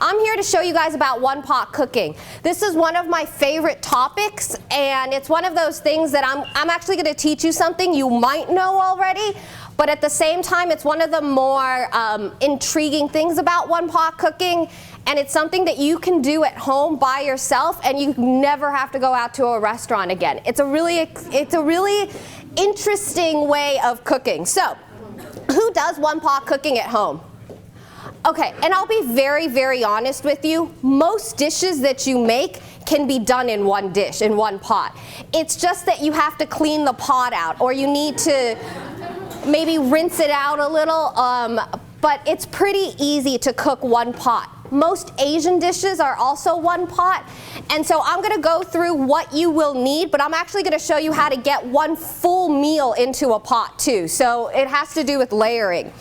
I'm here to show you guys about one-pot cooking. This is one of my favorite topics, and it's one of those things that I'm actually going to teach you something you might know already, but at the same time, it's one of the more intriguing things about one-pot cooking, and it's something that you can do at home by yourself, and you never have to go out to a restaurant again. It's a really interesting way of cooking. So, who does one-pot cooking at home? Okay, and I'll be very, very honest with you. Most dishes that you make can be done in one dish, in one pot. It's just that you have to clean the pot out, or you need to maybe rinse it out a little, but it's pretty easy to cook one pot. Most Asian dishes are also one pot, and so I'm going to go through what you will need, but I'm actually going to show you how to get one full meal into a pot too, so it has to do with layering.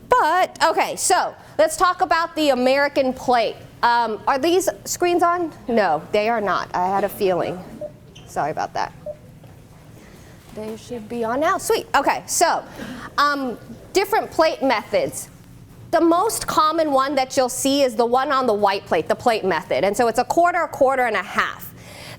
But, okay, so let's talk about the American plate. Are these screens on? No, they are not. I had a feeling. Sorry about that. They should be on now. Sweet. Okay, so different plate methods. The most common one that you'll see is the one on the white plate, the plate method. And so it's a quarter, and a half.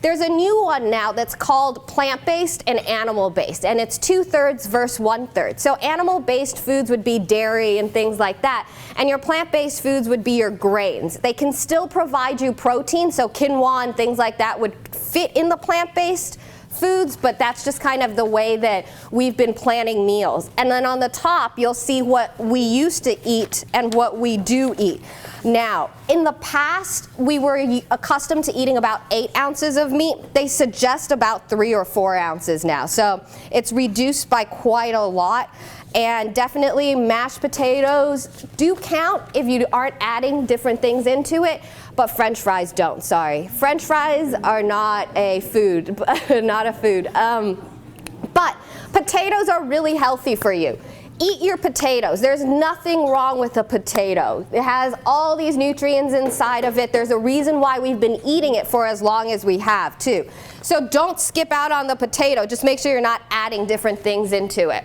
There's a new one now that's called plant-based and animal-based, and it's 2/3 versus 1/3. So animal-based foods would be dairy and things like that, and your plant-based foods would be your grains. They can still provide you protein, so quinoa and things like that would fit in the plant-based foods, but that's just kind of the way that we've been planning meals. And then on the top, you'll see what we used to eat and what we do eat. Now, in the past, we were accustomed to eating about 8 ounces of meat. They suggest about 3 or 4 ounces now. So it's reduced by quite a lot. And definitely mashed potatoes do count if you aren't adding different things into it, but French fries don't, sorry. French fries are not a food, not a food. But potatoes are really healthy for you. Eat your potatoes. There's nothing wrong with a potato. It has all these nutrients inside of it. There's a reason why we've been eating it for as long as we have, too. So don't skip out on the potato. Just make sure you're not adding different things into it.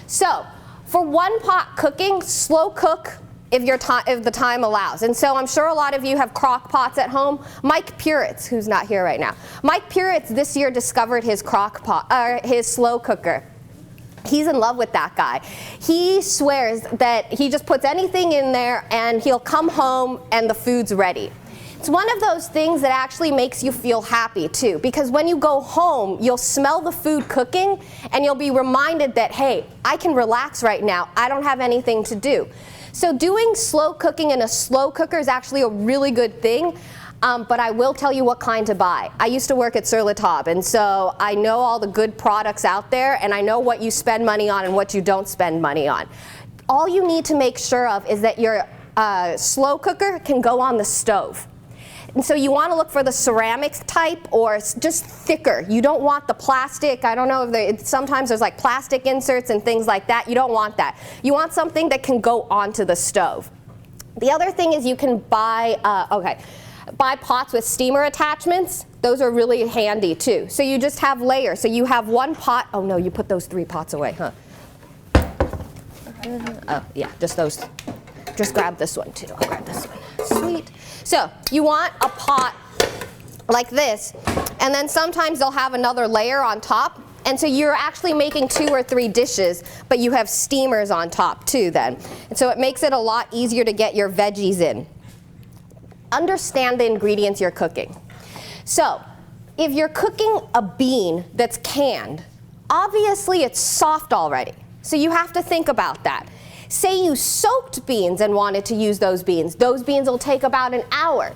So, for one-pot cooking, slow cook if the time allows. And so I'm sure a lot of you have crock pots at home. Mike Puritz, who's not here right now. Mike Puritz this year discovered his crock pot, his slow cooker. He's in love with that guy. He swears that he just puts anything in there and he'll come home and the food's ready. It's one of those things that actually makes you feel happy too, because when you go home, you'll smell the food cooking and you'll be reminded that, hey, I can relax right now. I don't have anything to do. So doing slow cooking in a slow cooker is actually a really good thing, but I will tell you what kind to buy. I used to work at Sur La Table, and so I know all the good products out there, and I know what you spend money on and what you don't spend money on. All you need to make sure of is that your slow cooker can go on the stove. And so you want to look for the ceramic type or just thicker. You don't want the plastic. I don't know if sometimes there's like plastic inserts and things like that. You don't want that. You want something that can go onto the stove. The other thing is you can buy pots with steamer attachments. Those are really handy too. So you just have layers. So you have one pot. Oh no, you put those 3 pots away, huh? Oh yeah, just those. Just grab this one too. I'll grab this one. Sweet. So you want a pot like this, and then sometimes they'll have another layer on top, and so you're actually making 2 or 3 dishes, but you have steamers on top too then. And so it makes it a lot easier to get your veggies in. Understand the ingredients you're cooking. So if you're cooking a bean that's canned, obviously it's soft already. So you have to think about that. Say you soaked beans and wanted to use those beans. Those beans will take about an hour.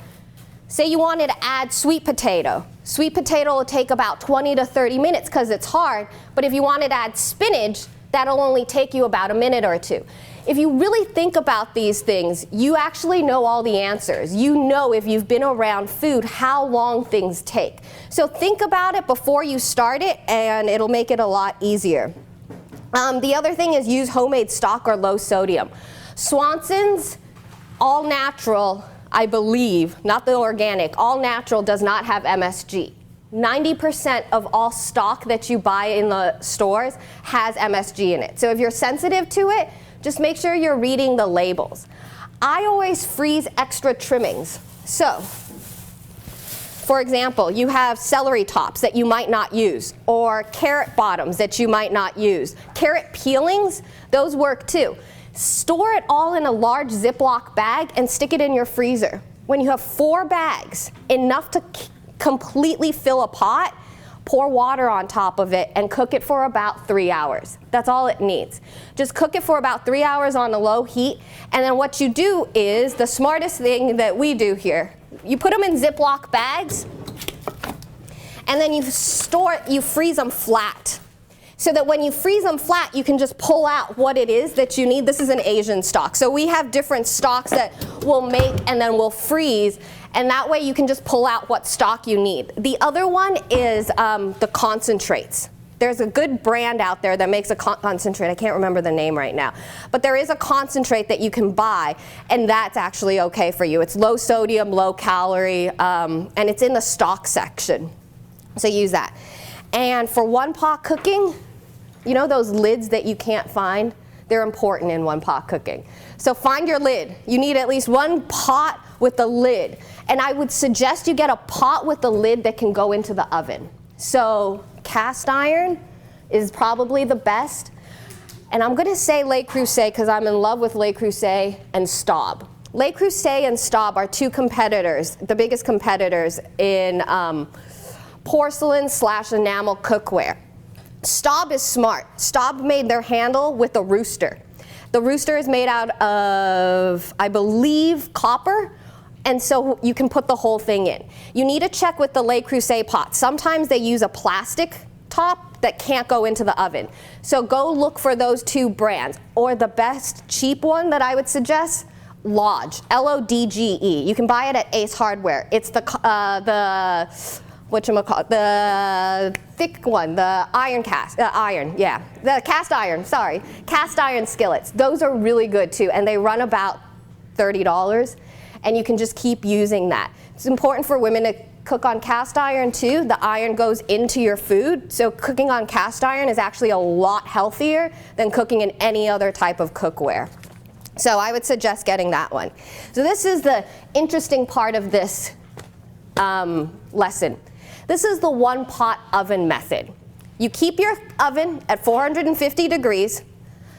Say you wanted to add sweet potato. Sweet potato will take about 20 to 30 minutes because it's hard, but if you wanted to add spinach, that'll only take you about a minute or 2. If you really think about these things, you actually know all the answers. You know, if you've been around food, how long things take. So think about it before you start it, and it'll make it a lot easier. The other thing is use homemade stock or low sodium. Swanson's, all natural, I believe, not the organic, all natural does not have MSG. 90% of all stock that you buy in the stores has MSG in it. So if you're sensitive to it, just make sure you're reading the labels. I always freeze extra trimmings. So, for example, you have celery tops that you might not use, or carrot bottoms that you might not use. Carrot peelings, those work too. Store it all in a large Ziploc bag and stick it in your freezer. When you have 4 bags, enough to completely fill a pot, pour water on top of it and cook it for about 3 hours. That's all it needs. Just cook it for about 3 hours on a low heat, and then what you do is, the smartest thing that we do here, you put them in Ziploc bags, and then you freeze them flat. So that when you freeze them flat, you can just pull out what it is that you need. This is an Asian stock. So we have different stocks that we'll make and then we'll freeze, and that way you can just pull out what stock you need. The other one is the concentrates. There's a good brand out there that makes a concentrate. I can't remember the name right now. But there is a concentrate that you can buy, and that's actually okay for you. It's low sodium, low calorie, and it's in the stock section. So use that. And for one pot cooking, you know those lids that you can't find? They're important in one pot cooking. So find your lid. You need at least one pot with a lid. And I would suggest you get a pot with a lid that can go into the oven. So cast iron is probably the best. And I'm going to say Le Creuset because I'm in love with Le Creuset and Staub. Le Creuset and Staub are 2 competitors, the biggest competitors in porcelain/enamel cookware. Staub is smart. Staub made their handle with a rooster. The rooster is made out of, I believe, copper, and so you can put the whole thing in. You need to check with the Le Creuset pot. Sometimes they use a plastic top that can't go into the oven. So go look for those 2 brands. Or the best cheap one that I would suggest, Lodge, Lodge. You can buy it at Ace Hardware. It's the thick one, the cast iron skillets. Those are really good too, and they run about $30, and you can just keep using that. It's important for women to cook on cast iron too. The iron goes into your food, so cooking on cast iron is actually a lot healthier than cooking in any other type of cookware. So I would suggest getting that one. So this is the interesting part of this lesson. This is the one pot oven method. You keep your oven at 450 degrees,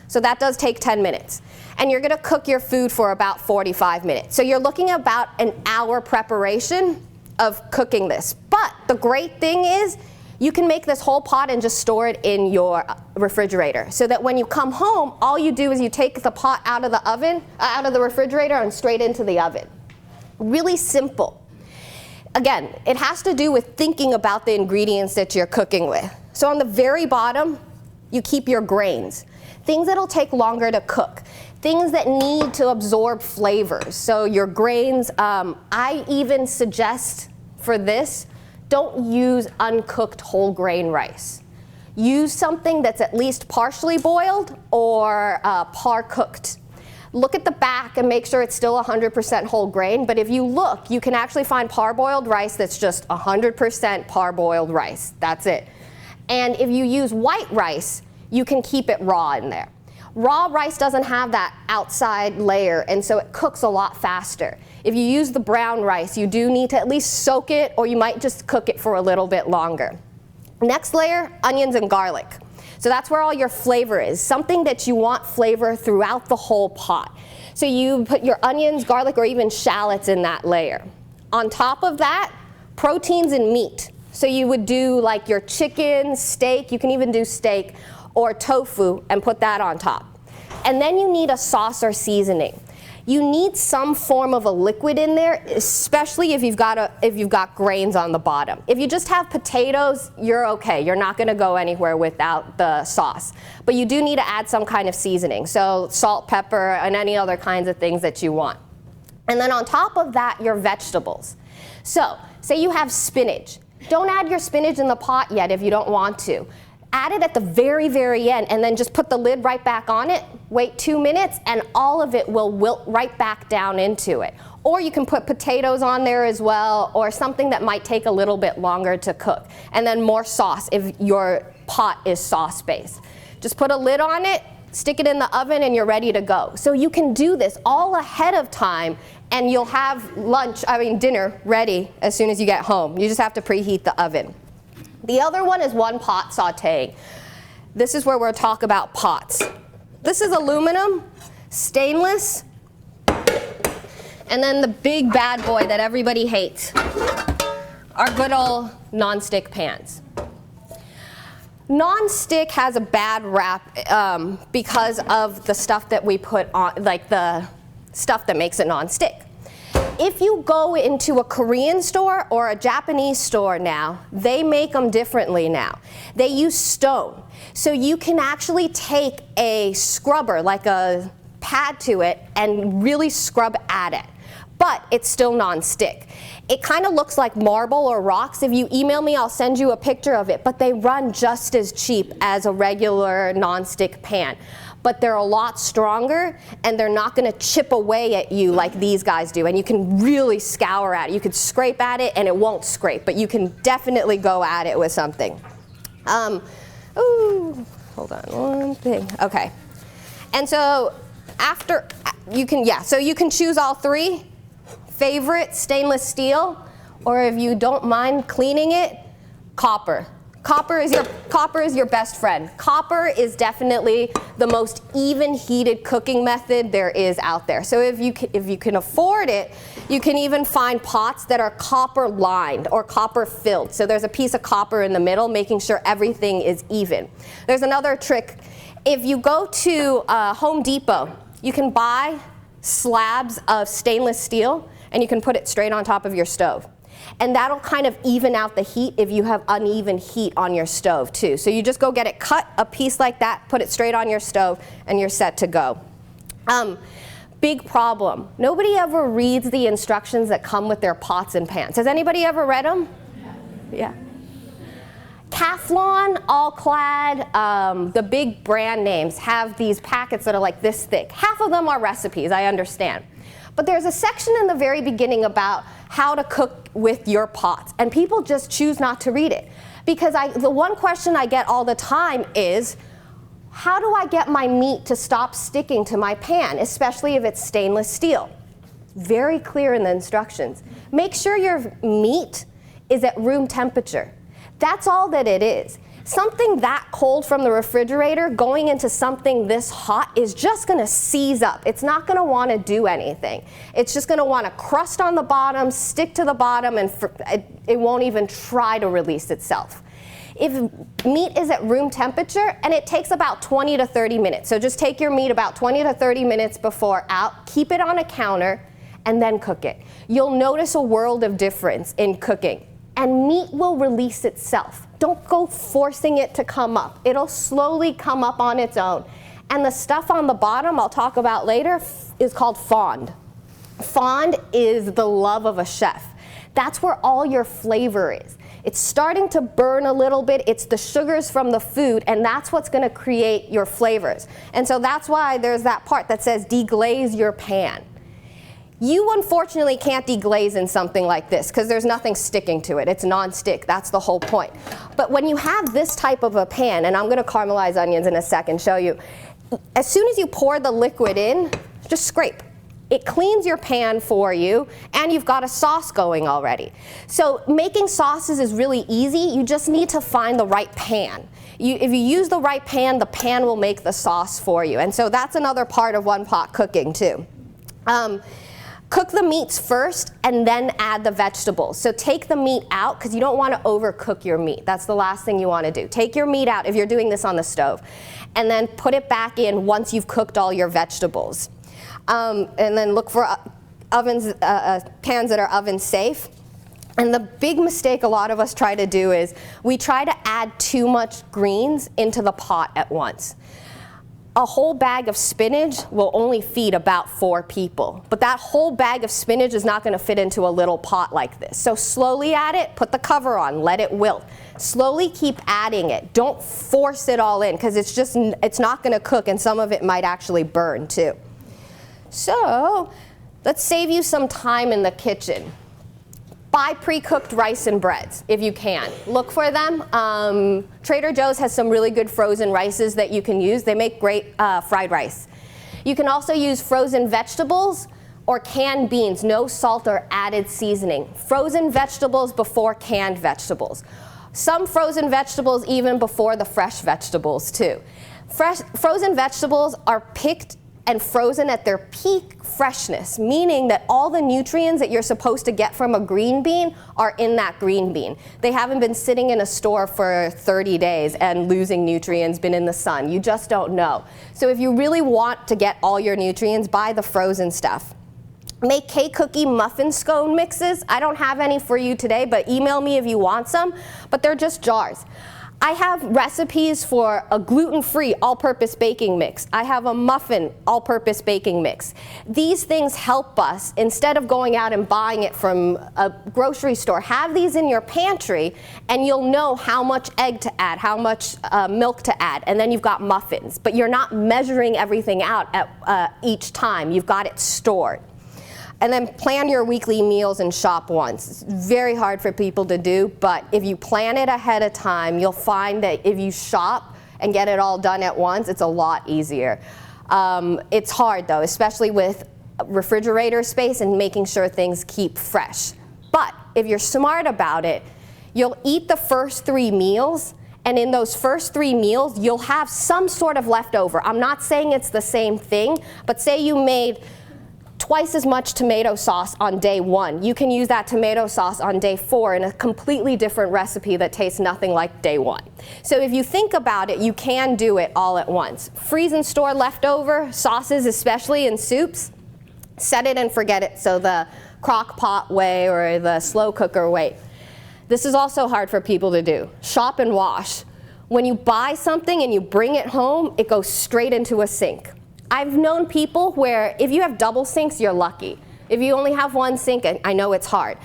so that does take 10 minutes. And you're going to cook your food for about 45 minutes. So you're looking at about an hour preparation of cooking this. But the great thing is you can make this whole pot and just store it in your refrigerator, so that when you come home, all you do is you take the pot out of the oven, out of the refrigerator and straight into the oven. Really simple. Again, it has to do with thinking about the ingredients that you're cooking with. So on the very bottom, you keep your grains. Things that'll take longer to cook. Things that need to absorb flavors. So your grains, I even suggest for this, don't use uncooked whole grain rice. Use something that's at least partially boiled or par cooked. Look at the back and make sure it's still 100% whole grain, but if you look, you can actually find parboiled rice that's just 100% parboiled rice. That's it. And if you use white rice, you can keep it raw in there. Raw rice doesn't have that outside layer, and so it cooks a lot faster. If you use the brown rice, you do need to at least soak it, or you might just cook it for a little bit longer. Next layer, onions and garlic. So that's where all your flavor is, something that you want flavor throughout the whole pot. So you put your onions, garlic, or even shallots in that layer. On top of that, proteins and meat. So you would do like your chicken, steak, you can even do steak, or tofu, and put that on top. And then you need a sauce or seasoning. You need some form of a liquid in there, especially if you've got grains on the bottom. If you just have potatoes, you're okay. You're not going to go anywhere without the sauce. But you do need to add some kind of seasoning, so salt, pepper, and any other kinds of things that you want. And then on top of that, your vegetables. So say you have spinach. Don't add your spinach in the pot yet if you don't want to. Add it at the very, very end, and then just put the lid right back on it. Wait 2 minutes, and all of it will wilt right back down into it. Or you can put potatoes on there as well, or something that might take a little bit longer to cook. And then more sauce if your pot is sauce-based. Just put a lid on it, stick it in the oven, and you're ready to go. So you can do this all ahead of time, and you'll have dinner ready as soon as you get home. You just have to preheat the oven. The other one is one pot sauteing. This is where we'll talk about pots. This is aluminum, stainless, and then the big bad boy that everybody hates, our good old non-stick pans. Non-stick has a bad rap because of the stuff that we put on, like the stuff that makes it non-stick. If you go into a Korean store or a Japanese store now, they make them differently now. They use stone. So you can actually take a scrubber, like a pad to it, and really scrub at it. But it's still non-stick. It kind of looks like marble or rocks. If you email me, I'll send you a picture of it. But they run just as cheap as a regular non-stick pan. But they're a lot stronger, and they're not going to chip away at you like these guys do. And you can really scour at it. You could scrape at it, and it won't scrape. But you can definitely go at it with something. Ooh, hold on one thing. Okay. And so after you can, so you can choose all three. Favorite, stainless steel, or if you don't mind cleaning it, copper. Copper is your best friend. Copper is definitely the most even heated cooking method there is out there. So if you can afford it, you can even find pots that are copper lined or copper filled. So there's a piece of copper in the middle, making sure everything is even. There's another trick. If you go to Home Depot, you can buy slabs of stainless steel, and you can put it straight on top of your stove. And that'll kind of even out the heat if you have uneven heat on your stove too. So you just go get it cut, a piece like that, put it straight on your stove, and you're set to go. Big problem. Nobody ever reads the instructions that come with their pots and pans. Has anybody ever read them? Yeah. Calphalon, All Clad, the big brand names have these packets that are like this thick. Half of them are recipes, I understand. But there's a section in the very beginning about how to cook with your pots, and people just choose not to read it. Because the one question I get all the time is, how do I get my meat to stop sticking to my pan, especially if it's stainless steel? Very clear in the instructions. Make sure your meat is at room temperature. That's all that it is. Something that cold from the refrigerator going into something this hot is just going to seize up. It's not going to want to do anything. It's just going to want to crust on the bottom, stick to the bottom, and it won't even try to release itself. If meat is at room temperature, and it takes about 20 to 30 minutes, so just take your meat about 20 to 30 minutes before out, keep it on a counter, and then cook it. You'll notice a world of difference in cooking. And meat will release itself. Don't go forcing it to come up. It'll slowly come up on its own. And the stuff on the bottom, I'll talk about later, is called fond. Fond is the love of a chef. That's where all your flavor is. It's starting to burn a little bit. It's the sugars from the food, and that's what's going to create your flavors. And so that's why there's that part that says deglaze your pan. You unfortunately can't deglaze in something like this because there's nothing sticking to it. It's non-stick. That's the whole point. But when you have this type of a pan, and I'm going to caramelize onions in a second, show you, as soon as you pour the liquid in, just scrape. It cleans your pan for you, and you've got a sauce going already. So making sauces is really easy. You just need to find the right pan. If you use the right pan, the pan will make the sauce for you. And so that's another part of one-pot cooking too. Cook the meats first and then add the vegetables. So take the meat out because you don't want to overcook your meat. That's the last thing you want to do. Take your meat out if you're doing this on the stove, and then put it back in once you've cooked all your vegetables. And then look for pans that are oven safe. And the big mistake a lot of us try to do is we try to add too much greens into the pot at once. A whole bag of spinach will only feed about 4 people. But that whole bag of spinach is not going to fit into a little pot like this. So slowly add it, put the cover on, let it wilt. Slowly keep adding it. Don't force it all in because it's not going to cook, and some of it might actually burn too. So let's save you some time in the kitchen. buy pre-cooked rice and breads if you can. Look for them. Trader Joe's has some really good frozen rices that you can use. They make great fried rice. You can also use frozen vegetables or canned beans, no salt or added seasoning. Frozen vegetables before canned vegetables. Some frozen vegetables even before the fresh vegetables too. Frozen vegetables are picked and frozen at their peak freshness, meaning that all the nutrients that you're supposed to get from a green bean are in that green bean. They haven't been sitting in a store for 30 days and losing nutrients, been in the sun. You just don't know. So if you really want to get all your nutrients, buy the frozen stuff. Make cake, cookie, muffin, scone mixes. I don't have any for you today, but email me if you want some, but they're just jars. I have recipes for a gluten-free all-purpose baking mix. I have a muffin all-purpose baking mix. These things help us, instead of going out and buying it from a grocery store, have these in your pantry and you'll know how much egg to add, how much milk to add, and then you've got muffins. But you're not measuring everything out at each time. You've got it stored. And then plan your weekly meals and shop once. It's very hard for people to do, but if you plan it ahead of time, you'll find that if you shop and get it all done at once, it's a lot easier. It's hard though, especially with refrigerator space and making sure things keep fresh. But if you're smart about it, you'll eat the first 3 meals, and in those first 3 meals, you'll have some sort of leftover. I'm not saying it's the same thing, but say you made twice as much tomato sauce on day 1. You can use that tomato sauce on day 4 in a completely different recipe that tastes nothing like day 1. So if you think about it, you can do it all at once. Freeze and store leftover sauces, especially in soups. Set it and forget it, so the crock pot way or the slow cooker way. This is also hard for people to do. Shop and wash. When you buy something and you bring it home, it goes straight into a sink. I've known people where if you have double sinks, you're lucky. If you only have one sink, I know it's hard.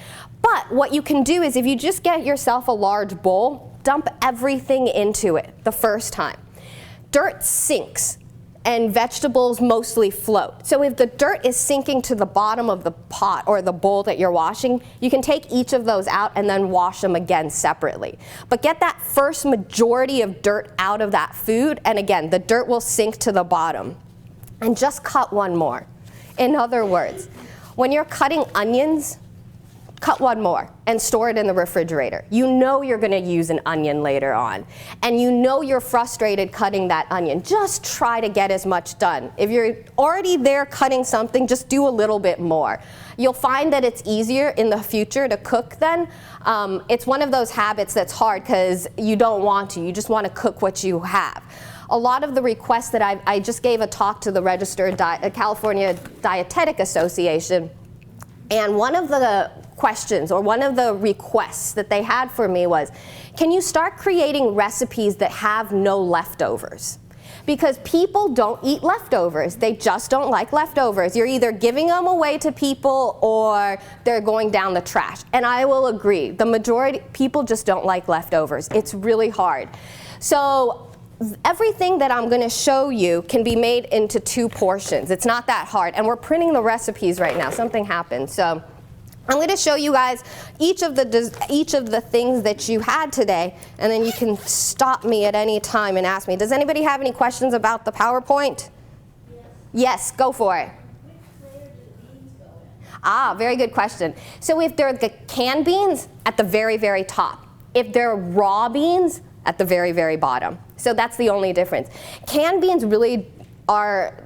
But what you can do is if you just get yourself a large bowl, dump everything into it the first time. Dirt sinks and vegetables mostly float. So if the dirt is sinking to the bottom of the pot or the bowl that you're washing, you can take each of those out and then wash them again separately. But get that first majority of dirt out of that food, and again, the dirt will sink to the bottom. And just cut one more. In other words, when you're cutting onions, cut one more and store it in the refrigerator. You know you're going to use an onion later on, and you know you're frustrated cutting that onion. Just try to get as much done. If you're already there cutting something, just do a little bit more. You'll find that it's easier in the future to cook then. It's one of those habits that's hard because you don't want to. You just want to cook what you have. A lot of the requests that I just gave a talk to the registered California Dietetic Association, and one of the questions or one of the requests that they had for me was, can you start creating recipes that have no leftovers? Because people don't eat leftovers. They just don't like leftovers. You're either giving them away to people or they're going down the trash. And I will agree, the majority, people just don't like leftovers. It's really hard. So everything that I'm going to show you can be made into 2 portions. It's not that hard. And we're printing the recipes right now. Something happened. So I'm going to show you guys each of the things that you had today, and then you can stop me at any time and ask me. Does anybody have any questions about the PowerPoint? Yes, go for it. Which layer do the beans go in? Ah, very good question. So if they're the canned beans, at the very, very top. If they're raw beans, at the very, very bottom. So that's the only difference. Canned beans really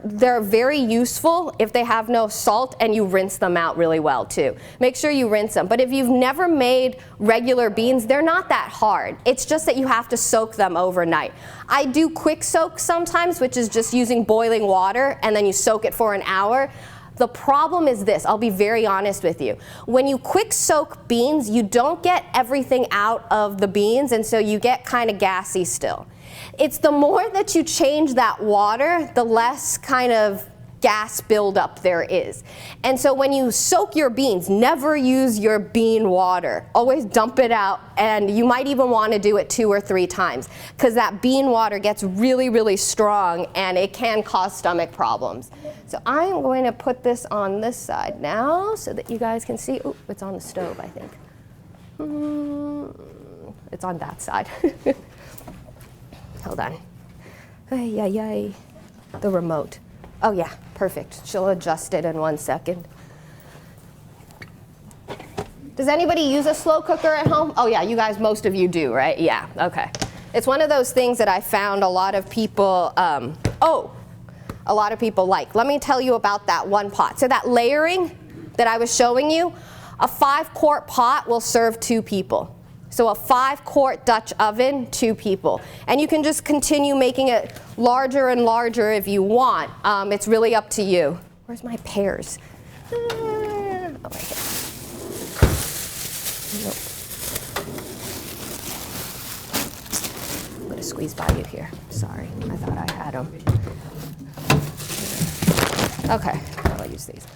they're very useful if they have no salt and you rinse them out really well too. Make sure you rinse them. But if you've never made regular beans, they're not that hard. It's just that you have to soak them overnight. I do quick soak sometimes, which is just using boiling water and then you soak it for an hour. The problem is this, I'll be very honest with you. When you quick soak beans, you don't get everything out of the beans, and so you get kind of gassy still. It's the more that you change that water, the less kind of gas buildup there is. And so when you soak your beans, never use your bean water. Always dump it out, and you might even want to do it 2 or 3 times because that bean water gets really, really strong and it can cause stomach problems. So I'm going to put this on this side now so that you guys can see. Oh, it's on the stove, I think. It's on that side. Hold on. Ay, ay, ay. The remote. Oh yeah, perfect. She'll adjust it in 1 second. Does anybody use a slow cooker at home? Oh yeah, you guys, most of you do, right? Yeah, okay. It's one of those things that I found a lot of people, a lot of people like. Let me tell you about that one pot. So that layering that I was showing you, a 5-quart pot will serve 2 people. So a 5-quart Dutch oven, 2 people. And you can just continue making it larger and larger if you want. It's really up to you. Where's my pears? Oh, right here. Nope. I'm going to squeeze by you here. Sorry, I thought I had them. Okay, I'll use these.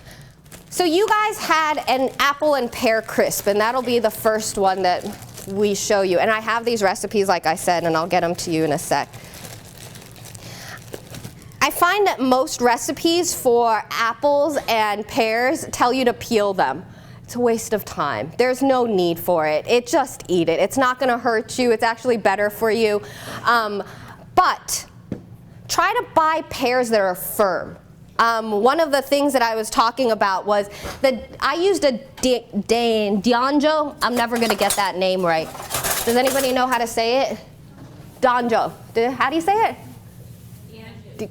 So you guys had an apple and pear crisp, and that'll be the first one that we show you. And I have these recipes, like I said, and I'll get them to you in a sec. I find that most recipes for apples and pears tell you to peel them. It's a waste of time. There's no need for it. Just eat it. It's not going to hurt you. It's actually better for you. But try to buy pears that are firm. One of the things that I was talking about was that I used a Dianjo. I'm never going to get that name right. Does anybody know how to say it? Danjo. How do you say it?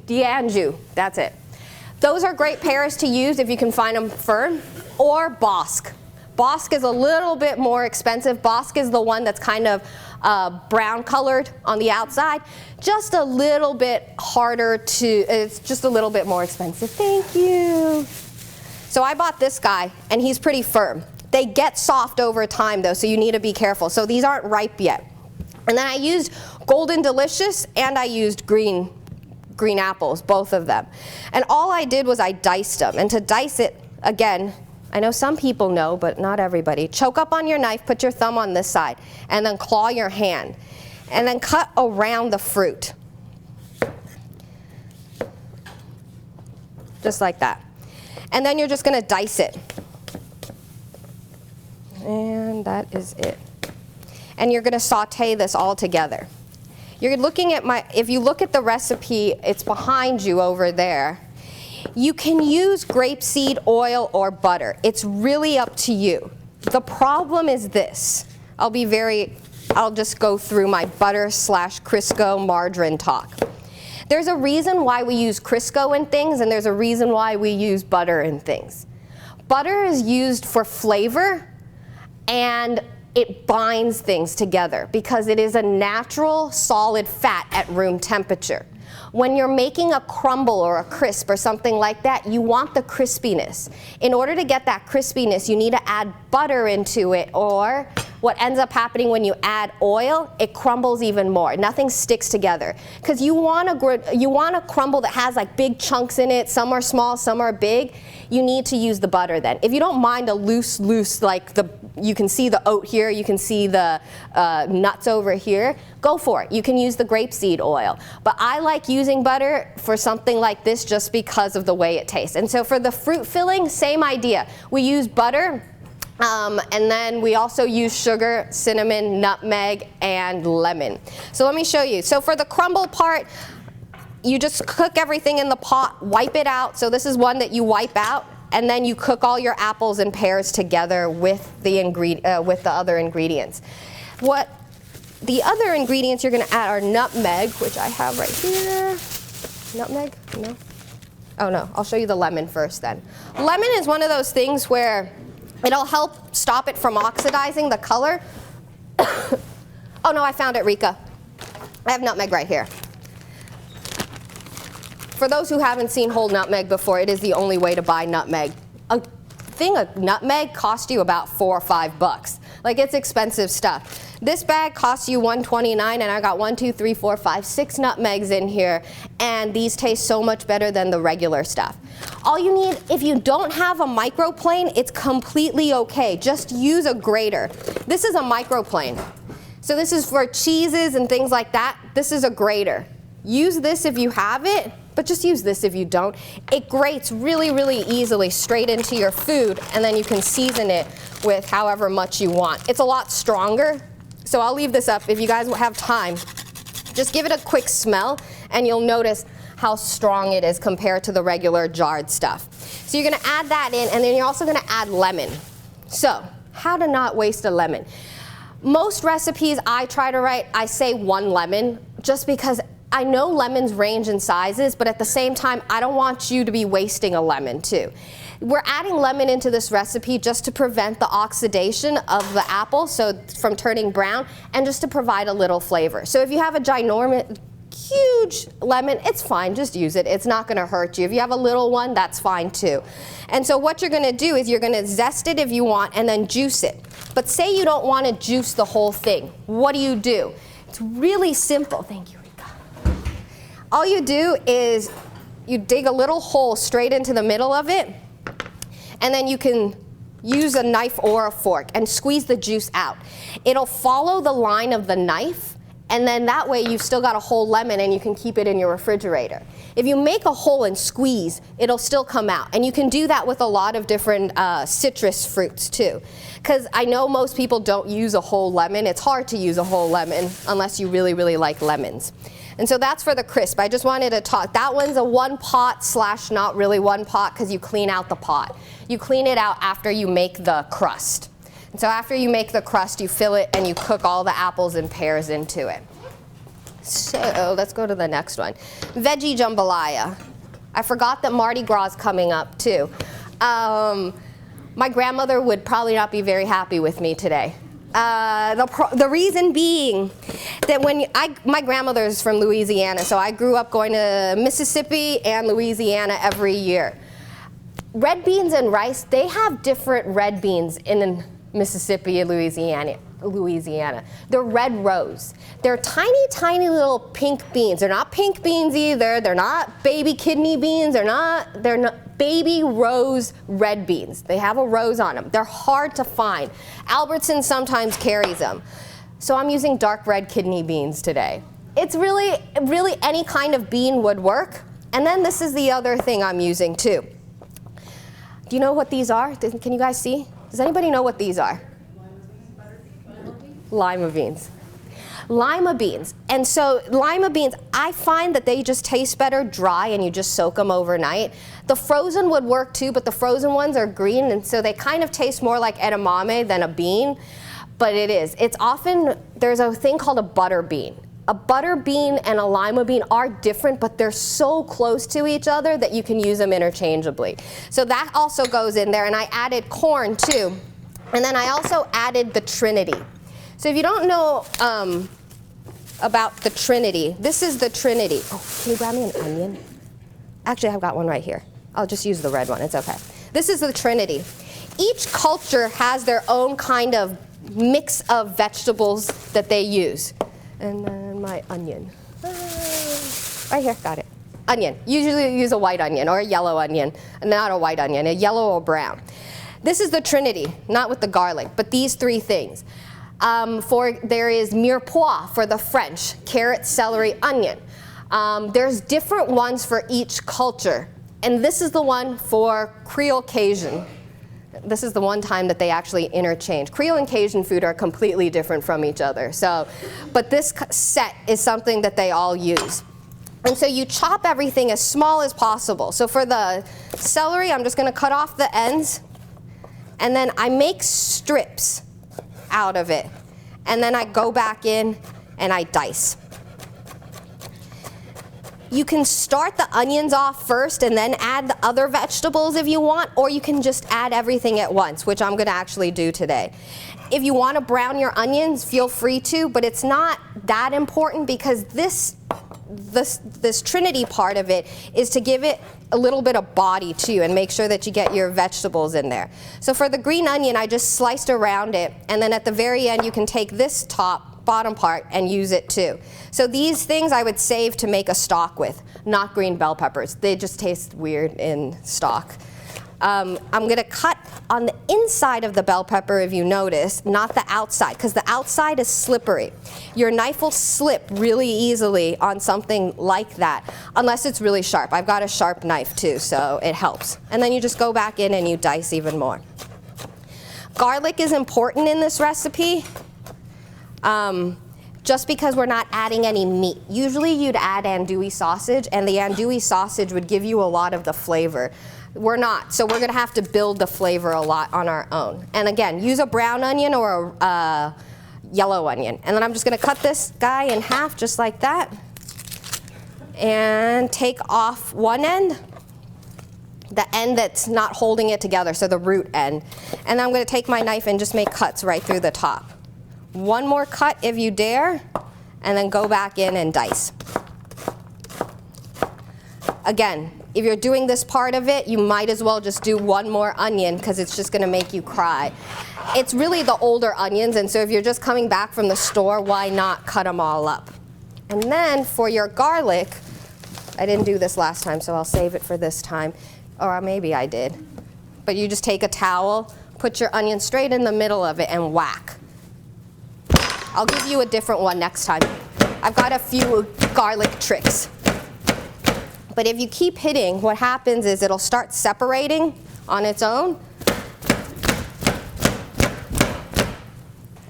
Dianju. That's it. Those are great pears to use if you can find them firm. Or Bosc. Bosc is a little bit more expensive. Bosc is the one that's kind of brown colored on the outside. Just a little bit harder to, it's just a little bit more expensive. Thank you. So I bought this guy, and he's pretty firm. They get soft over time, though, so you need to be careful. So these aren't ripe yet. And then I used Golden Delicious, and I used green apples, both of them. And all I did was I diced them. And to dice it, again, I know some people know, but not everybody. Choke up on your knife, put your thumb on this side, and then claw your hand. And then cut around the fruit. Just like that. And then you're just going to dice it. And that is it. And you're going to saute this all together. You're looking at if you look at the recipe, it's behind you over there. You can use grapeseed oil or butter. It's really up to you. The problem is this. I'll just go through my butter / Crisco margarine talk. There's a reason why we use Crisco in things, and there's a reason why we use butter in things. Butter is used for flavor, and it binds things together because it is a natural solid fat at room temperature. When you're making a crumble or a crisp or something like that, you want the crispiness. In order to get that crispiness, you need to add butter into it, or what ends up happening when you add oil, it crumbles even more. Nothing sticks together. Because you want a crumble that has like big chunks in it, some are small, some are big. You need to use the butter then. If you don't mind a loose, like you can see the oat here, you can see the nuts over here, go for it. You can use the grapeseed oil. But I like using butter for something like this just because of the way it tastes. And so for the fruit filling, same idea. We use butter, and then we also use sugar, cinnamon, nutmeg, and lemon. So let me show you. So for the crumble part, you just cook everything in the pot, wipe it out. So this is one that you wipe out, and then you cook all your apples and pears together with the other ingredients. What the other ingredients you're going to add are nutmeg, which I have right here. Nutmeg? No? Oh no, I'll show you the lemon first then. Lemon is one of those things where it'll help stop it from oxidizing the color. Oh no, I found it, Rika. I have nutmeg right here. For those who haven't seen whole nutmeg before, it is the only way to buy nutmeg. A thing of nutmeg costs you about $4 or $5. Like, it's expensive stuff. This bag costs you $1.29, and I got 1, 2, 3, 4, 5, 6 nutmegs in here, and these taste so much better than the regular stuff. All you need, if you don't have a microplane, it's completely okay. Just use a grater. This is a microplane. So this is for cheeses and things like that. This is a grater. Use this if you have it, but just use this if you don't. It grates really, really easily straight into your food, and then you can season it with however much you want. It's a lot stronger, so I'll leave this up. If you guys have time, just give it a quick smell, and you'll notice how strong it is compared to the regular jarred stuff. So you're gonna add that in, and then you're also gonna add lemon. So, how to not waste a lemon. Most recipes I try to write, I say 1 lemon, just because I know lemons range in sizes, but at the same time, I don't want you to be wasting a lemon too. We're adding lemon into this recipe just to prevent the oxidation of the apple, so from turning brown, and just to provide a little flavor. So if you have a ginormous, huge lemon, it's fine, just use it. It's not gonna hurt you. If you have a little one, that's fine too. And so what you're gonna do is you're gonna zest it if you want and then juice it. But say you don't wanna juice the whole thing. What do? It's really simple. Thank you, Rika. All you do is you dig a little hole straight into the middle of it, and then you can use a knife or a fork and squeeze the juice out. It'll follow the line of the knife, and then that way you've still got a whole lemon and you can keep it in your refrigerator. If you make a hole and squeeze, it'll still come out. And you can do that with a lot of different citrus fruits too. Because I know most people don't use a whole lemon. It's hard to use a whole lemon unless you really, really like lemons. And so that's for the crisp. I just wanted to talk. That one's a 1 pot / not really 1 pot because you clean out the pot. You clean it out after you make the crust. And so after you make the crust, you fill it and you cook all the apples and pears into it. So let's go to the next one. Veggie jambalaya. I forgot that Mardi Gras is coming up too. My grandmother would probably not be very happy with me today. The reason being that my grandmother's from Louisiana, so I grew up going to Mississippi and Louisiana every year. Red beans and rice, they have different red beans in Mississippi and Louisiana. They're red rose. They're tiny, tiny little pink beans. They're not pink beans either. They're not baby kidney beans. They're not baby rose red beans. They have a rose on them. They're hard to find. Albertsons sometimes carries them. So I'm using dark red kidney beans today. It's really any kind of bean would work. And then this is the other thing I'm using too. Do you know what these are? Can you guys see? Does anybody know what these are? Lima beans. Lima beans. And so lima beans, I find that they just taste better dry and you just soak them overnight. The frozen would work too, but the frozen ones are green, and so they kind of taste more like edamame than a bean. But it's often, there's a thing called a butter bean. A butter bean and a lima bean are different, but they're so close to each other that you can use them interchangeably. So that also goes in there, and I added corn too. And then I also added the Trinity. So if you don't know about the Trinity, this is the Trinity. Oh, can you grab me an onion? Actually, I've got one right here. I'll just use the red one, it's okay. This is the Trinity. Each culture has their own kind of mix of vegetables that they use. And then my onion. Right here, got it. Onion. Usually you use a white onion or a yellow onion. Not a white onion, a yellow or brown. This is the Trinity, not with the garlic, but these 3 things. There is mirepoix for the French, carrot, celery, onion. There's different ones for each culture. And this is the one for Creole Cajun. This is the one time that they actually interchange. Creole and Cajun food are completely different from each other. But this set is something that they all use. And so you chop everything as small as possible. So for the celery, I'm just going to cut off the ends. And then I make strips out of it. And then I go back in and I dice. You can start the onions off first and then add the other vegetables if you want, or you can just add everything at once, which I'm going to actually do today. If you want to brown your onions, feel free to, but it's not that important because this Trinity part of it is to give it a little bit of body too and make sure that you get your vegetables in there. So for the green onion, I just sliced around it, and then at the very end you can take this bottom part and use it too. So these things I would save to make a stock with, not green bell peppers. They just taste weird in stock. I'm going to cut on the inside of the bell pepper, if you notice, not the outside, because the outside is slippery. Your knife will slip really easily on something like that, unless it's really sharp. I've got a sharp knife too, so it helps. And then you just go back in and you dice even more. Garlic is important in this recipe, just because we're not adding any meat. Usually you'd add andouille sausage, and the andouille sausage would give you a lot of the flavor. We're not, so we're gonna have to build the flavor a lot on our own. And again, use a brown onion or a yellow onion. And then I'm just gonna cut this guy in half just like that, and take off one end, the end that's not holding it together, so the root end. And then I'm gonna take my knife and just make cuts right through the top. One more cut if you dare, and then go back in and dice. Again, if you're doing this part of it, you might as well just do one more onion, because it's just gonna make you cry. It's really the older onions, and so if you're just coming back from the store, why not cut them all up? And then for your garlic, I didn't do this last time, so I'll save it for this time. Or maybe I did. But you just take a towel, put your onion straight in the middle of it, and whack. I'll give you a different one next time. I've got a few garlic tricks. But if you keep hitting, what happens is it'll start separating on its own.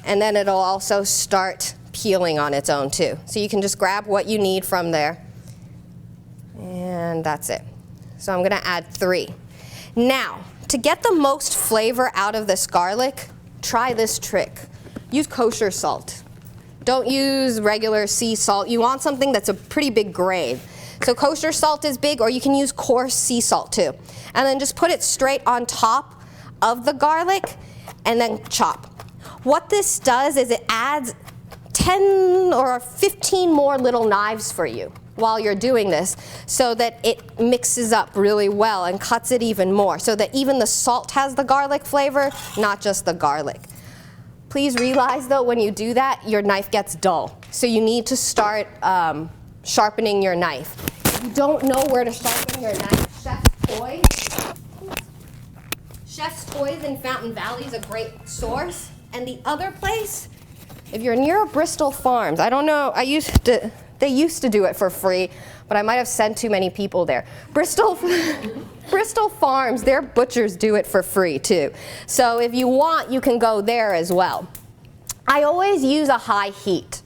And then it'll also start peeling on its own too. So you can just grab what you need from there. And that's it. So I'm gonna add 3. Now, to get the most flavor out of this garlic, try this trick. Use kosher salt. Don't use regular sea salt. You want something that's a pretty big grain. So kosher salt is big, or you can use coarse sea salt too. And then just put it straight on top of the garlic and then chop. What this does is it adds 10 or 15 more little knives for you while you're doing this, so that it mixes up really well and cuts it even more, so that even the salt has the garlic flavor, not just the garlic. Please realize though, when you do that, your knife gets dull. So you need to start sharpening your knife. If you don't know where to sharpen your knife, Chef's Toys in Fountain Valley is a great source. And the other place, if you're near Bristol Farms, I don't know, they used to do it for free, but I might have sent too many people there. Bristol Farms, their butchers do it for free too. So if you want, you can go there as well. I always use a high heat.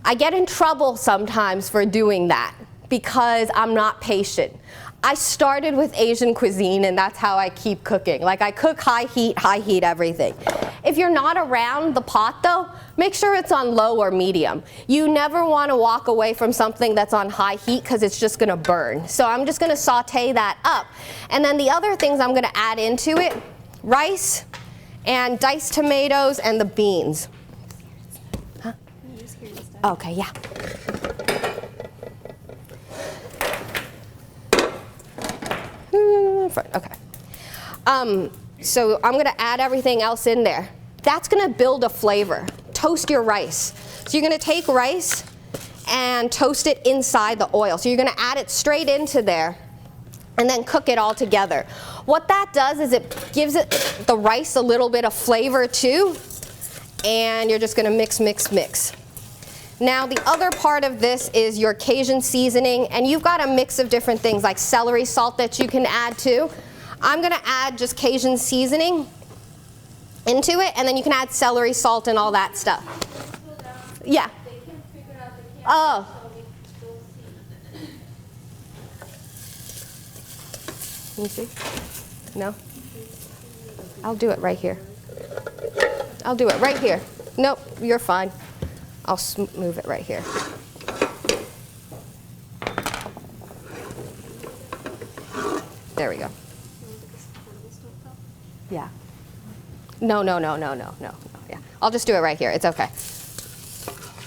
I get in trouble sometimes for doing that because I'm not patient. I started with Asian cuisine, and that's how I keep cooking. Like, I cook high heat everything. If you're not around the pot though, make sure it's on low or medium. You never want to walk away from something that's on high heat, because it's just going to burn. So I'm just going to saute that up. And then the other things I'm going to add into it, rice and diced tomatoes and the beans. Huh? Okay, yeah. Okay. So I'm going to add everything else in there. That's going to build a flavor. Toast your rice. So you're going to take rice and toast it inside the oil. So you're going to add it straight into there and then cook it all together. What that does is it gives the rice a little bit of flavor too, and you're just going to mix, mix, mix. Now the other part of this is your Cajun seasoning, and you've got a mix of different things like celery salt that you can add too. I'm going to add just Cajun seasoning into it, and then you can add celery salt and all that stuff. Yeah. Oh. Can you see? No? I'll do it right here. I'll do it right here. Nope, you're fine. I'll move it right here. There we go. Yeah. No. Yeah. I'll just do it right here. It's okay.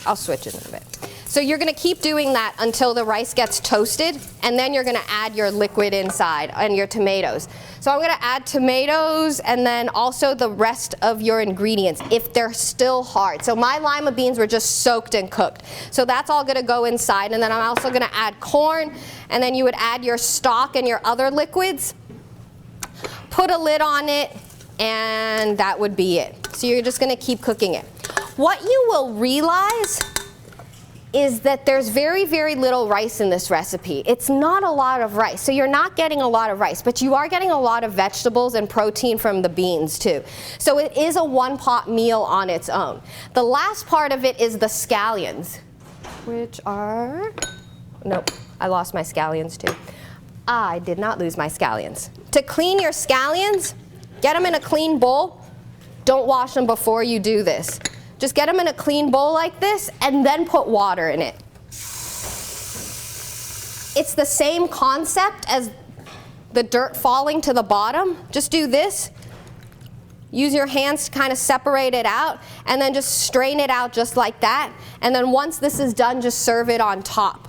I'll switch it in a bit. So you're going to keep doing that until the rice gets toasted, and then you're going to add your liquid inside and your tomatoes. So I'm going to add tomatoes and then also the rest of your ingredients if they're still hard. So my lima beans were just soaked and cooked. So that's all going to go inside, and then I'm also going to add corn, and then you would add your stock and your other liquids. put a lid on it, and that would be it. So you're just going to keep cooking it. What you will realize is that there's very, very little rice in this recipe. It's not a lot of rice, so you're not getting a lot of rice, but you are getting a lot of vegetables and protein from the beans too. So it is a one-pot meal on its own. The last part of it is the scallions, which are, nope, I lost my scallions too. I did not lose my scallions. To clean your scallions, get them in a clean bowl. Don't wash them before you do this. Just get them in a clean bowl like this and then put water in it. It's the same concept as the dirt falling to the bottom. Just do this. Use your hands to kind of separate it out and then just strain it out just like that. And then once this is done, just serve it on top.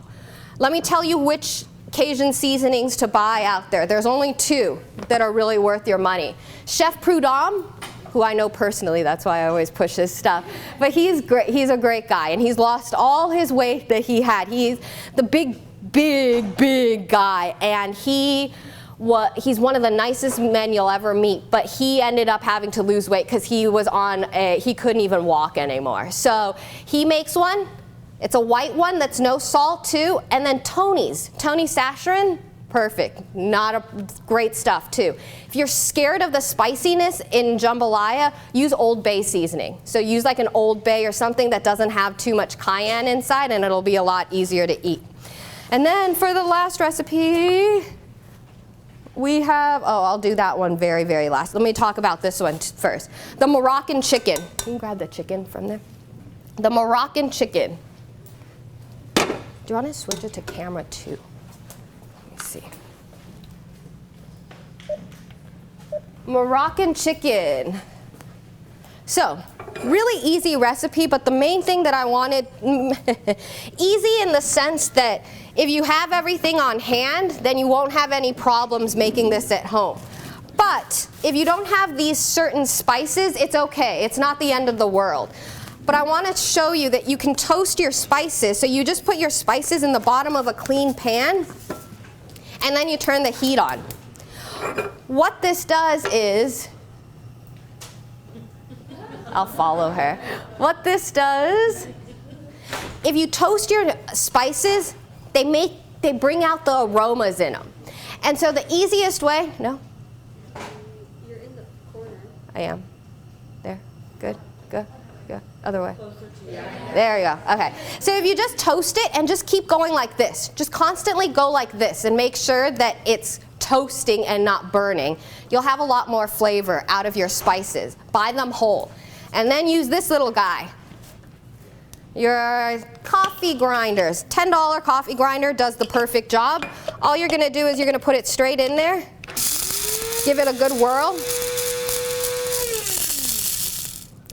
Let me tell you which Cajun seasonings to buy out there. There's only 2 that are really worth your money. Chef Prudhomme, who I know personally, that's why I always push his stuff. But he's great. He's a great guy, and he's lost all his weight that he had. He's the big, big guy, and he's one of the nicest men you'll ever meet. But he ended up having to lose weight because he couldn't even walk anymore. So he makes one. It's a white one that's no salt too, and then Tony Saccharin. Perfect. Great stuff too. If you're scared of the spiciness in jambalaya, use Old Bay seasoning. So use like an Old Bay or something that doesn't have too much cayenne inside, and it'll be a lot easier to eat. And then for the last recipe, we have, I'll do that one very, very last. Let me talk about this one first. The Moroccan chicken. Can you grab the chicken from there? The Moroccan chicken. Do you want to switch it to camera 2? See. Moroccan chicken. So, really easy recipe, but the main thing that I wanted, easy in the sense that if you have everything on hand, then you won't have any problems making this at home. But if you don't have these certain spices, it's okay. It's not the end of the world. But I want to show you that you can toast your spices. So you just put your spices in the bottom of a clean pan, and then you turn the heat on. What this does is, I'll follow her. What this does, if you toast your spices, they bring out the aromas in them. And so the easiest way, no? You're in the corner. I am. There, good, good. Go. Other way. There you go. Okay. So if you just toast it and just keep going like this, just constantly go like this and make sure that it's toasting and not burning, you'll have a lot more flavor out of your spices. Buy them whole. And then use this little guy. Your coffee grinders. $10 coffee grinder does the perfect job. All you're going to do is you're going to put it straight in there. Give it a good whirl.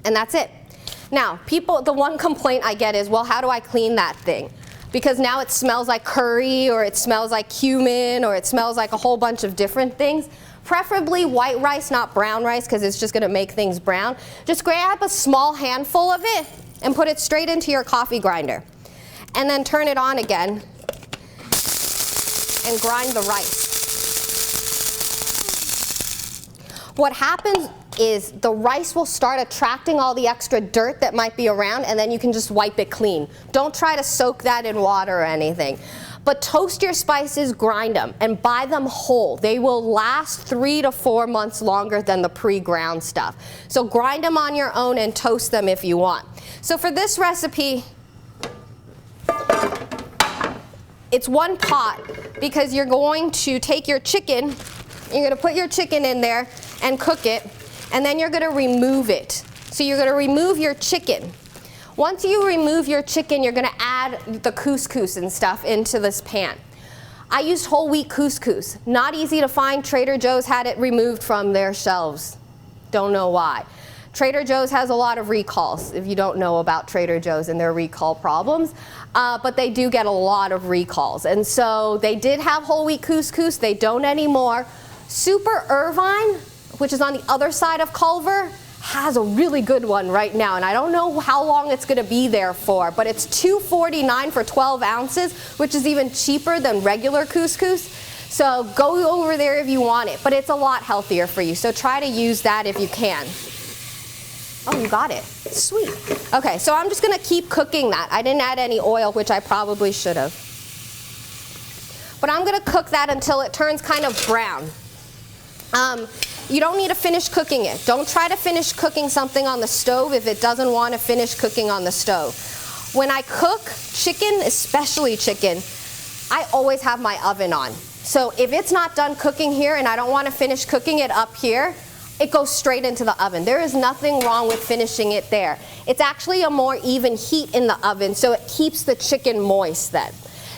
And that's it. Now, the one complaint I get is, well, how do I clean that thing? Because now it smells like curry, or it smells like cumin, or it smells like a whole bunch of different things. Preferably white rice, not brown rice, because it's just going to make things brown. Just grab a small handful of it and put it straight into your coffee grinder. And then turn it on again and grind the rice. What happens is the rice will start attracting all the extra dirt that might be around, and then you can just wipe it clean. Don't try to soak that in water or anything. But toast your spices, grind them, and buy them whole. They will last 3 to 4 months longer than the pre-ground stuff. So grind them on your own and toast them if you want. So for this recipe, it's one pot, because you're going to take your chicken, you're going to put your chicken in there and cook it, and then you're going to remove it. So you're going to remove your chicken. Once you remove your chicken, you're going to add the couscous and stuff into this pan. I used whole wheat couscous. Not easy to find. Trader Joe's had it removed from their shelves. Don't know why. Trader Joe's has a lot of recalls, if you don't know about Trader Joe's and their recall problems. But they do get a lot of recalls. And so they did have whole wheat couscous. They don't anymore. Super Irvine, which is on the other side of Culver, has a really good one right now, and I don't know how long it's going to be there for, but it's $2.49 for 12 ounces, which is even cheaper than regular couscous. So go over there if you want it, but it's a lot healthier for you. So try to use that if you can. Oh, you got it. Sweet. Okay, so I'm just going to keep cooking that. I didn't add any oil, which I probably should have. But I'm going to cook that until it turns kind of brown. You don't need to finish cooking it. Don't try to finish cooking something on the stove if it doesn't want to finish cooking on the stove. When I cook chicken, especially chicken, I always have my oven on. So if it's not done cooking here and I don't want to finish cooking it up here, it goes straight into the oven. There is nothing wrong with finishing it there. It's actually a more even heat in the oven, so it keeps the chicken moist then.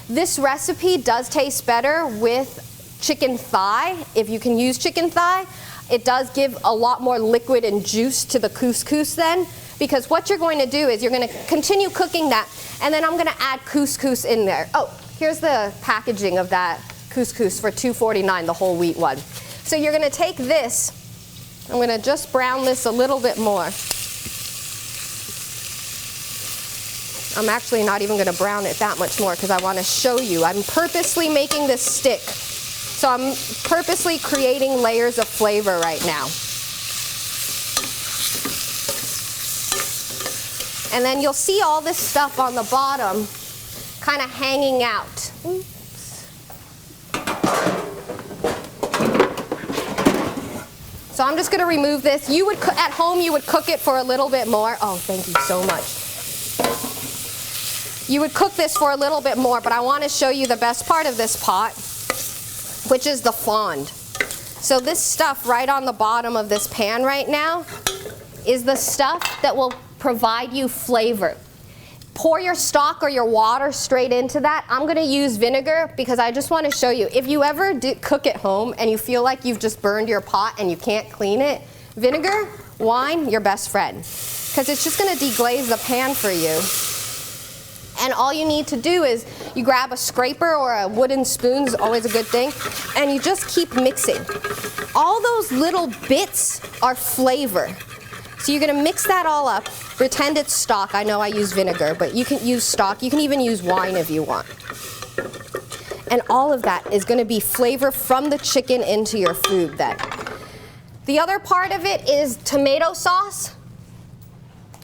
This recipe does taste better with chicken thigh, if you can use chicken thigh. It does give a lot more liquid and juice to the couscous then, because what you're going to do is you're going to continue cooking that, and then I'm going to add couscous in there. Oh, here's the packaging of that couscous for $2.49, the whole wheat one. So you're going to take this, I'm going to just brown this a little bit more. I'm actually not even going to brown it that much more because I want to show you. I'm purposely making this stick. So I'm purposely creating layers of flavor right now. And then you'll see all this stuff on the bottom kind of hanging out. Oops. So I'm just going to remove this. You would at home you would cook it for a little bit more. Oh, thank you so much. You would cook this for a little bit more, but I want to show you the best part of this pot, which is the fond. So this stuff right on the bottom of this pan right now is the stuff that will provide you flavor. Pour your stock or your water straight into that. I'm going to use vinegar because I just want to show you. If you ever cook at home and you feel like you've just burned your pot and you can't clean it, vinegar, wine, your best friend. Because it's just going to deglaze the pan for you. And all you need to do is you grab a scraper or a wooden spoon, is always a good thing, and you just keep mixing. All those little bits are flavor. So you're going to mix that all up. Pretend it's stock. I know I use vinegar, but you can use stock. You can even use wine if you want. And all of that is going to be flavor from the chicken into your food then. The other part of it is tomato sauce.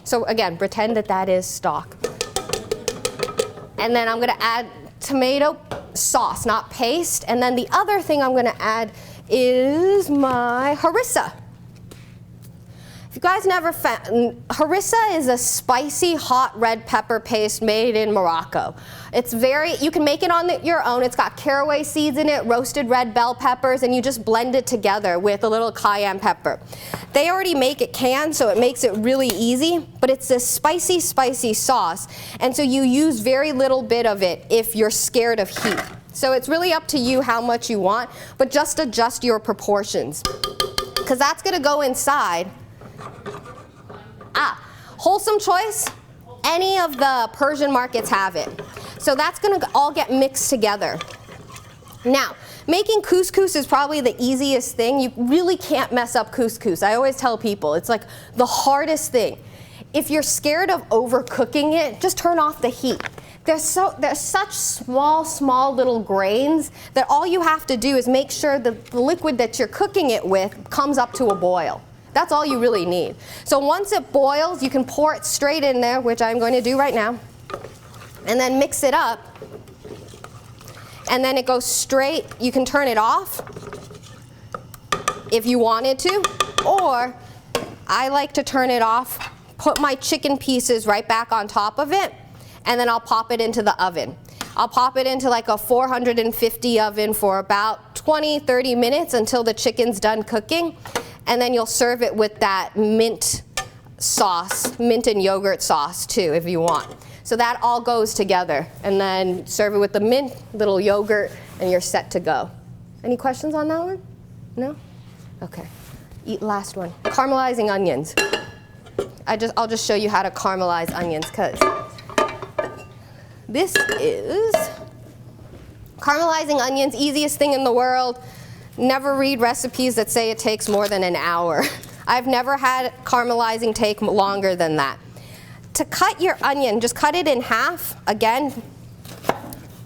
So again, pretend that that is stock. And then I'm going to add tomato sauce, not paste. And then the other thing I'm going to add is my harissa. If you guys never found, harissa is a spicy hot red pepper paste made in Morocco. It's you can make it on your own. It's got caraway seeds in it, roasted red bell peppers, and you just blend it together with a little cayenne pepper. They already make it canned, so it makes it really easy, but it's a spicy, spicy sauce, and so you use very little bit of it if you're scared of heat. So it's really up to you how much you want, but just adjust your proportions, because that's going to go inside. Wholesome choice, any of the Persian markets have it. So that's going to all get mixed together. Now, making couscous is probably the easiest thing. You really can't mess up couscous. I always tell people, it's like the hardest thing. If you're scared of overcooking it, just turn off the heat. There's such small little grains that all you have to do is make sure that the liquid that you're cooking it with comes up to a boil. That's all you really need. So once it boils, you can pour it straight in there, which I'm going to do right now, and then mix it up. And then it goes straight. You can turn it off if you wanted to, or I like to turn it off, put my chicken pieces right back on top of it, and then I'll pop it into the oven. I'll pop it into like a 450 oven for about 20-30 minutes until the chicken's done cooking. And then you'll serve it with that mint sauce, mint and yogurt sauce too, if you want. So that all goes together. And then serve it with the mint, little yogurt, and you're set to go. Any questions on that one? No? Okay. Last one. Caramelizing onions. I'll just show you how to caramelize onions, because this is caramelizing onions, easiest thing in the world. Never read recipes that say it takes more than an hour. I've never had caramelizing take longer than that. To cut your onion, just cut it in half. Again,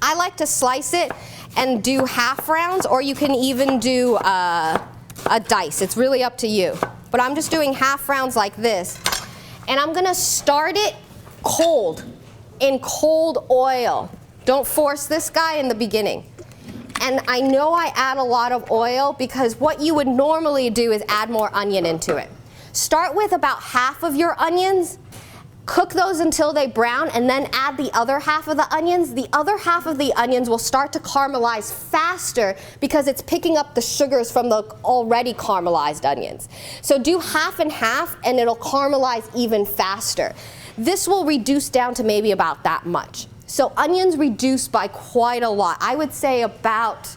I like to slice it and do half rounds, or you can even do a dice. It's really up to you. But I'm just doing half rounds like this. And I'm gonna start it cold, in cold oil. Don't force this guy in the beginning. And I know I add a lot of oil because what you would normally do is add more onion into it. Start with about half of your onions, cook those until they brown, and then add the other half of the onions. The other half of the onions will start to caramelize faster because it's picking up the sugars from the already caramelized onions. So do half and half, and it'll caramelize even faster. This will reduce down to maybe about that much. So onions reduce by quite a lot. I would say about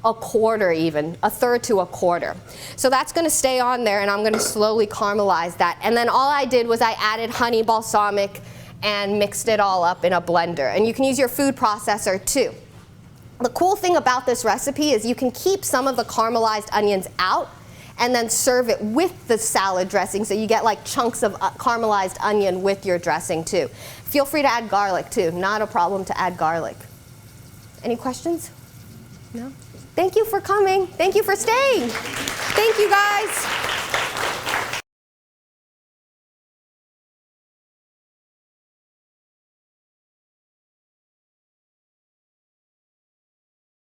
a quarter even, a third to a quarter. So that's gonna stay on there, and I'm gonna slowly caramelize that. And then all I did was I added honey balsamic and mixed it all up in a blender. And you can use your food processor too. The cool thing about this recipe is you can keep some of the caramelized onions out and then serve it with the salad dressing, so you get like chunks of caramelized onion with your dressing too. Feel free to add garlic too, not a problem to add garlic. Any questions? No? Thank you for coming. Thank you for staying. Thank you guys.